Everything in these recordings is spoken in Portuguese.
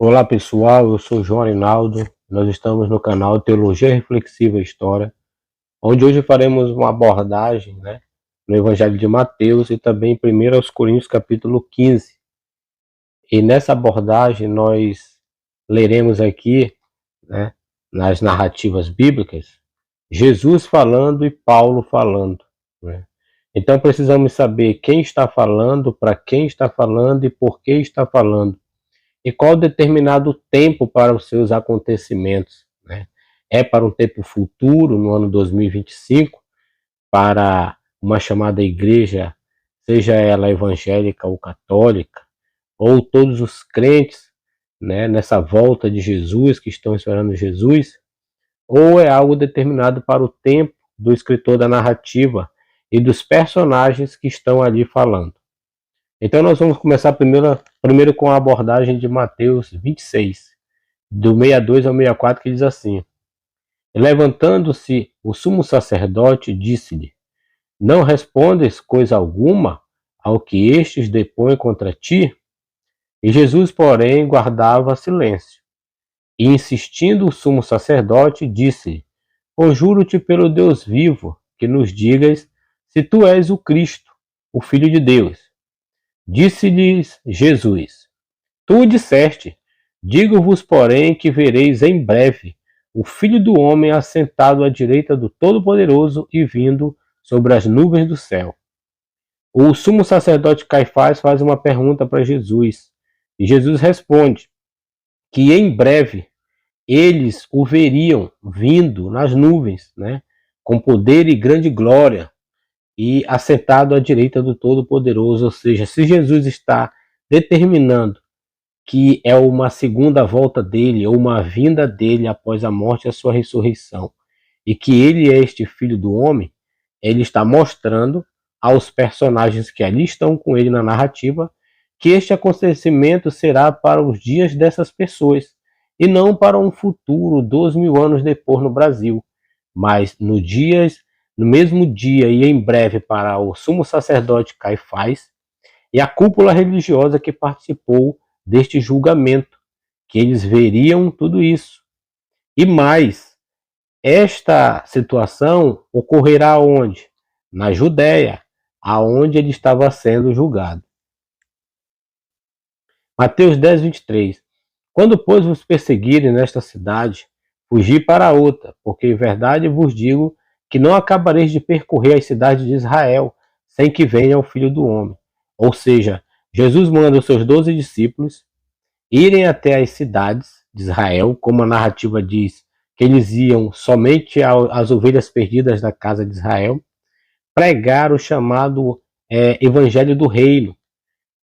Olá pessoal, eu sou João Arinaldo, nós estamos no canal Teologia Reflexiva e História, onde hoje faremos uma abordagem no Evangelho de Mateus e também em 1 Coríntios capítulo 15. E nessa abordagem nós leremos aqui, nas narrativas bíblicas, Jesus falando e Paulo falando. Então precisamos saber quem está falando, para quem está falando e por que está falando. E qual determinado tempo para os seus acontecimentos. É para um tempo futuro, no ano 2025, para uma chamada igreja, seja ela evangélica ou católica, ou todos os crentes nessa volta de Jesus, que estão esperando Jesus, ou é algo determinado para o tempo do escritor da narrativa e dos personagens que estão ali falando. Então nós vamos começar primeiro com a abordagem de Mateus 26, do 62 ao 64, que diz assim: Levantando-se o sumo sacerdote, disse-lhe: Não respondes coisa alguma ao que estes depõem contra ti? E Jesus, porém, guardava silêncio. E insistindo o sumo sacerdote, disse-lhe: Conjuro-te pelo Deus vivo, que nos digas se tu és o Cristo, o Filho de Deus. Disse-lhes Jesus: Tu o disseste. Digo-vos, porém, que vereis em breve o Filho do Homem assentado à direita do Todo-Poderoso e vindo sobre as nuvens do céu. O sumo sacerdote Caifás faz uma pergunta para Jesus. E Jesus responde que em breve eles o veriam vindo nas nuvens, com poder e grande glória, e assentado à direita do Todo-Poderoso. Ou seja, se Jesus está determinando que é uma segunda volta dele, ou uma vinda dele após a morte e a sua ressurreição, e que ele é este Filho do Homem, ele está mostrando aos personagens que ali estão com ele na narrativa que este acontecimento será para os dias dessas pessoas, e não para um futuro 2.000 anos depois no Brasil, mas no mesmo dia e em breve para o sumo sacerdote Caifás e a cúpula religiosa que participou deste julgamento, que eles veriam tudo isso. E mais, esta situação ocorrerá onde? Na Judéia, aonde ele estava sendo julgado. Mateus 10, 23. Quando, pois, vos perseguirem nesta cidade, fugi para outra, porque em verdade vos digo que não acabareis de percorrer as cidades de Israel, sem que venha o Filho do Homem. Ou seja, Jesus manda os seus 12 discípulos irem até as cidades de Israel, como a narrativa diz, que eles iam somente às ovelhas perdidas da casa de Israel, pregar o chamado Evangelho do Reino,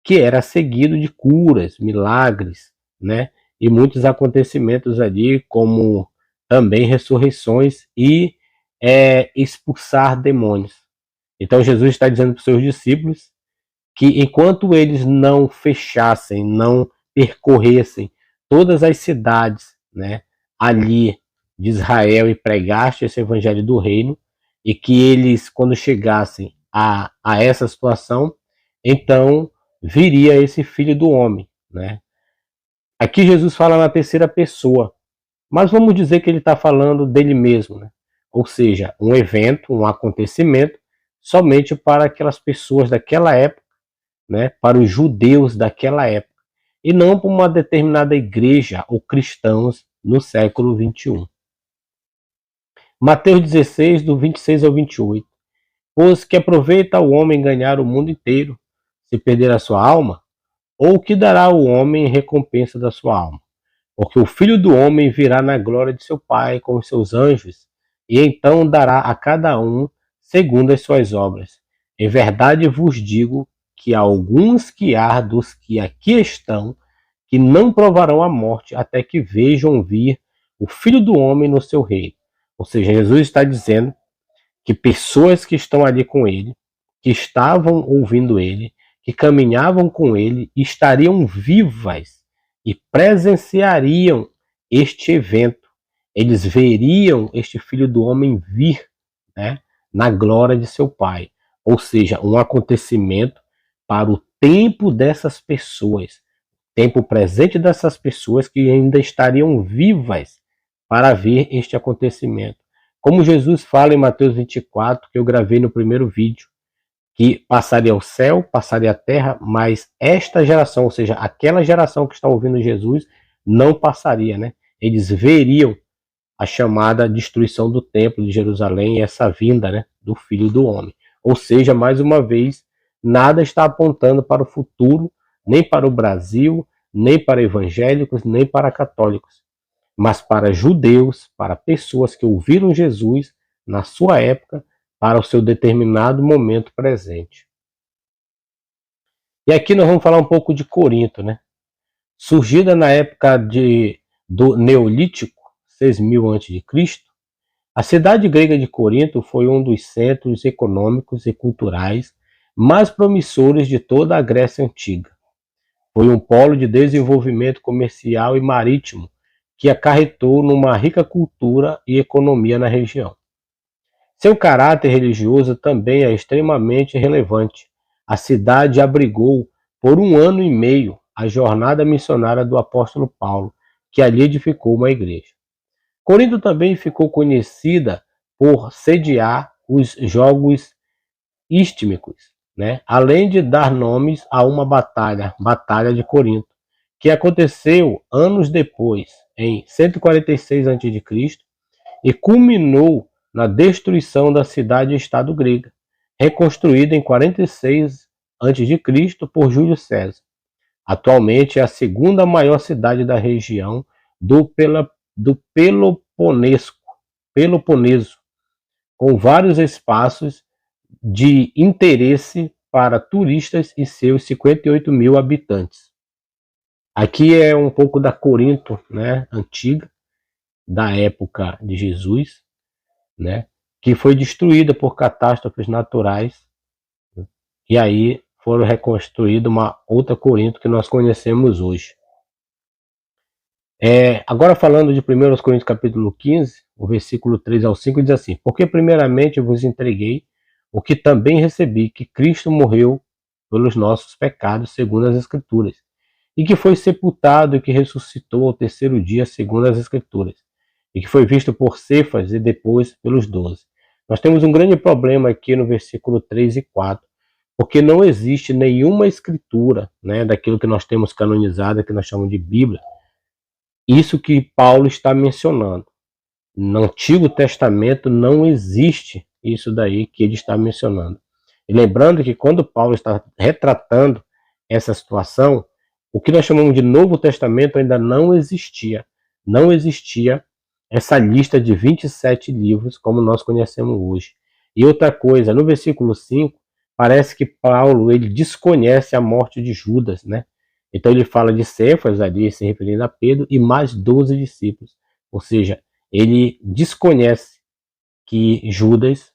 que era seguido de curas, milagres, e muitos acontecimentos ali, como também ressurreições e expulsar demônios. Então Jesus está dizendo para os seus discípulos que enquanto eles não fechassem, não percorressem todas as cidades ali de Israel e pregassem esse evangelho do reino, e que eles, quando chegassem a essa situação, então viria esse Filho do Homem. Aqui Jesus fala na terceira pessoa, mas vamos dizer que ele está falando dele mesmo, ou seja, um evento, um acontecimento somente para aquelas pessoas daquela época, para os judeus daquela época, e não para uma determinada igreja ou cristãos no século 21. Mateus 16, do 26 ao 28. Pois que aproveita o homem ganhar o mundo inteiro, se perder a sua alma? Ou que dará o homem em recompensa da sua alma? Porque o Filho do Homem virá na glória de seu Pai com os seus anjos, e então dará a cada um segundo as suas obras. Em verdade vos digo que há alguns que há dos que aqui estão, que não provarão a morte até que vejam vir o Filho do Homem no seu reino. Ou seja, Jesus está dizendo que pessoas que estão ali com ele, que estavam ouvindo ele, que caminhavam com ele, estariam vivas e presenciariam este evento. Eles veriam este Filho do Homem vir na glória de seu Pai. Ou seja, um acontecimento para o tempo dessas pessoas, tempo presente dessas pessoas que ainda estariam vivas para ver este acontecimento. Como Jesus fala em Mateus 24, que eu gravei no primeiro vídeo, que passaria o céu, passaria a terra, mas esta geração, ou seja, aquela geração que está ouvindo Jesus, não passaria, né? Eles veriam a chamada destruição do templo de Jerusalém e essa vinda, né, do Filho do Homem. Ou seja, mais uma vez, nada está apontando para o futuro, nem para o Brasil, nem para evangélicos, nem para católicos, mas para judeus, para pessoas que ouviram Jesus na sua época, para o seu determinado momento presente. E aqui nós vamos falar um pouco de Corinto, né? Surgida na época do Neolítico, 6000 a.C., a cidade grega de Corinto foi um dos centros econômicos e culturais mais promissores de toda a Grécia Antiga. Foi um polo de desenvolvimento comercial e marítimo que acarretou numa rica cultura e economia na região. Seu caráter religioso também é extremamente relevante. A cidade abrigou por 1 ano e meio a jornada missionária do apóstolo Paulo, que ali edificou uma igreja. Corinto também ficou conhecida por sediar os Jogos Istímicos, né? Além de dar nomes a uma Batalha de Corinto, que aconteceu anos depois, em 146 a.C., e culminou na destruição da cidade-estado grega, reconstruída em 46 a.C. por Júlio César. Atualmente é a segunda maior cidade da região do Peloponeso, com vários espaços de interesse para turistas e seus 58 mil habitantes. Aqui é um pouco da Corinto, né, antiga, da época de Jesus, né, que foi destruída por catástrofes naturais, e aí foram reconstruída uma outra Corinto que nós conhecemos hoje. Agora falando de 1 Coríntios capítulo 15, o versículo 3 ao 5 diz assim: porque primeiramente vos entreguei o que também recebi, que Cristo morreu pelos nossos pecados, segundo as Escrituras, e que foi sepultado e que ressuscitou ao terceiro dia, segundo as Escrituras, e que foi visto por Cefas e depois pelos 12. Nós temos um grande problema aqui no versículo 3 e 4, porque não existe nenhuma escritura, né, daquilo que nós temos canonizado, que nós chamamos de Bíblia, isso que Paulo está mencionando. No Antigo Testamento não existe isso daí que ele está mencionando. E lembrando que quando Paulo está retratando essa situação, o que nós chamamos de Novo Testamento ainda não existia. Não existia essa lista de 27 livros como nós conhecemos hoje. E outra coisa, no versículo 5, parece que Paulo ele desconhece a morte de Judas, né? Então ele fala de Cefas ali, se referindo a Pedro, e mais 12 discípulos. Ou seja, ele desconhece que Judas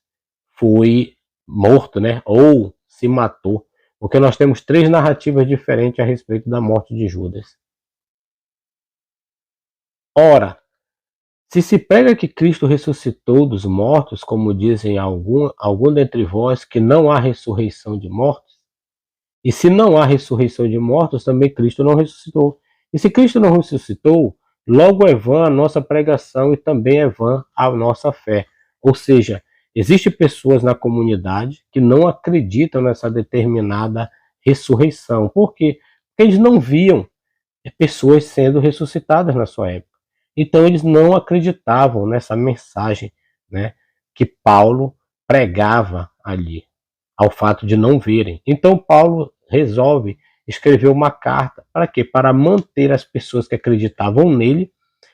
foi morto, né? Ou se matou. Porque nós temos 3 narrativas diferentes a respeito da morte de Judas. Ora, se prega que Cristo ressuscitou dos mortos, como dizem algum dentre vós, que não há ressurreição de mortos, e se não há ressurreição de mortos, também Cristo não ressuscitou. E se Cristo não ressuscitou, logo é vã a nossa pregação e também é vã a nossa fé. Ou seja, existem pessoas na comunidade que não acreditam nessa determinada ressurreição. Por quê? Porque eles não viam pessoas sendo ressuscitadas na sua época. Então eles não acreditavam nessa mensagem, né, que Paulo pregava ali, ao fato de não verem. Então Paulo resolve escrever uma carta. Para quê? Para manter as pessoas que acreditavam nele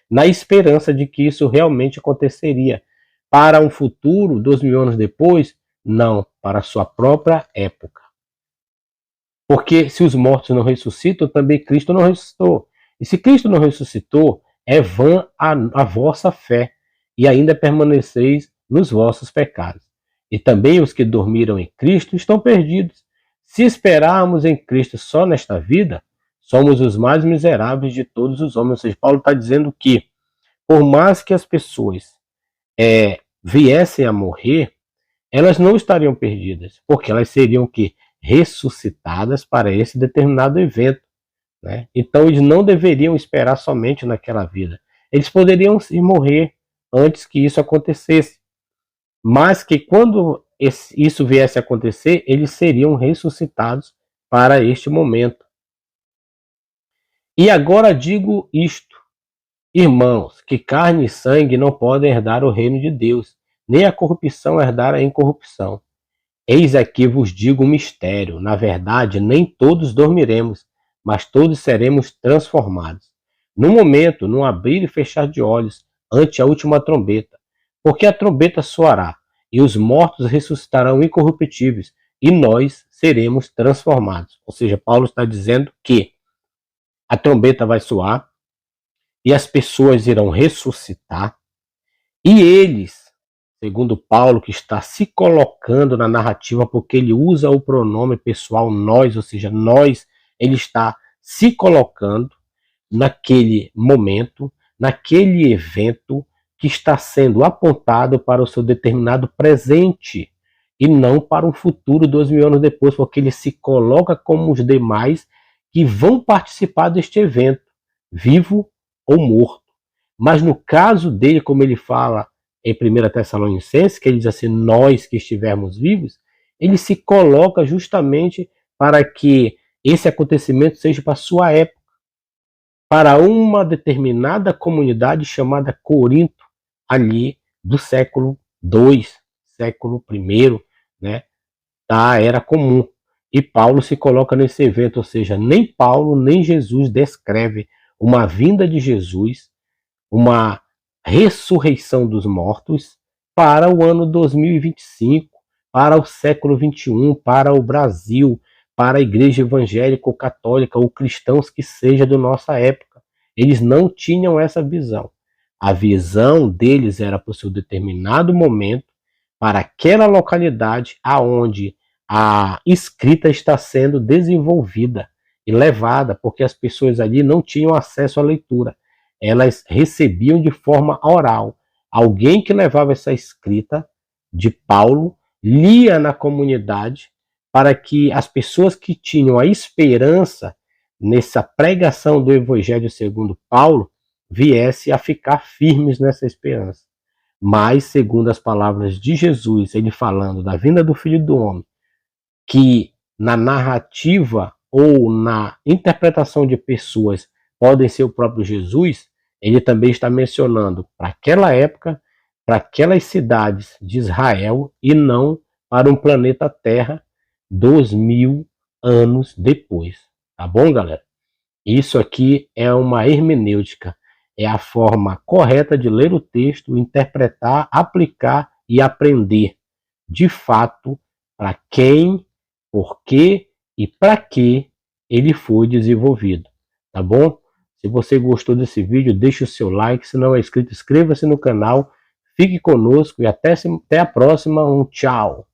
na esperança de que isso realmente aconteceria. Para um futuro, 2000 anos depois? Não, para a sua própria época. Porque se os mortos não ressuscitam, também Cristo não ressuscitou. E se Cristo não ressuscitou, é vã a vossa fé, e ainda permaneceis nos vossos pecados. E também os que dormiram em Cristo estão perdidos. Se esperarmos em Cristo só nesta vida, somos os mais miseráveis de todos os homens. Ou seja, Paulo está dizendo que, por mais que as pessoas viessem a morrer, elas não estariam perdidas, porque elas seriam que ressuscitadas para esse determinado evento. né? Então eles não deveriam esperar somente naquela vida. Eles poderiam sim morrer antes que isso acontecesse, mas que quando isso viesse a acontecer, eles seriam ressuscitados para este momento. E agora digo isto, irmãos, que carne e sangue não podem herdar o reino de Deus, nem a corrupção herdar a incorrupção. Eis aqui vos digo um mistério. Na verdade, nem todos dormiremos, mas todos seremos transformados. No momento, no abrir e fechar de olhos, ante a última trombeta. Porque a trombeta soará, e os mortos ressuscitarão incorruptíveis, e nós seremos transformados. Ou seja, Paulo está dizendo que a trombeta vai soar, e as pessoas irão ressuscitar, e eles, segundo Paulo, que está se colocando na narrativa, porque ele usa o pronome pessoal nós, ou seja, nós, ele está se colocando naquele momento, naquele evento que está sendo apontado para o seu determinado presente e não para um futuro 2000 anos depois, porque ele se coloca como os demais que vão participar deste evento, vivo ou morto. Mas no caso dele, como ele fala em 1 Tessalonicenses, que ele diz assim, nós que estivermos vivos, ele se coloca justamente para que esse acontecimento seja para a sua época, para uma determinada comunidade chamada Corinto, ali do século II, século I, né, da Era Comum. E Paulo se coloca nesse evento, ou seja, nem Paulo nem Jesus descreve uma vinda de Jesus, uma ressurreição dos mortos para o ano 2025, para o século XXI, para o Brasil, para a igreja evangélica ou católica ou cristãos que seja da nossa época. Eles não tinham essa visão. A visão deles era para o seu determinado momento, para aquela localidade aonde a escrita está sendo desenvolvida e levada, porque as pessoas ali não tinham acesso à leitura. Elas recebiam de forma oral. Alguém que levava essa escrita de Paulo lia na comunidade para que as pessoas que tinham a esperança nessa pregação do Evangelho segundo Paulo viessem a ficar firmes nessa esperança. Mas, segundo as palavras de Jesus, ele falando da vinda do Filho do Homem, que na narrativa ou na interpretação de pessoas podem ser o próprio Jesus, ele também está mencionando para aquela época, para aquelas cidades de Israel e não para um planeta Terra 2000 anos depois. Tá bom, galera? Isso aqui é uma hermenêutica, é a forma correta de ler o texto, interpretar, aplicar e aprender, de fato, para quem, por quê e para que ele foi desenvolvido, tá bom? Se você gostou desse vídeo, deixe o seu like, se não é inscrito, inscreva-se no canal, fique conosco e até a próxima, um tchau!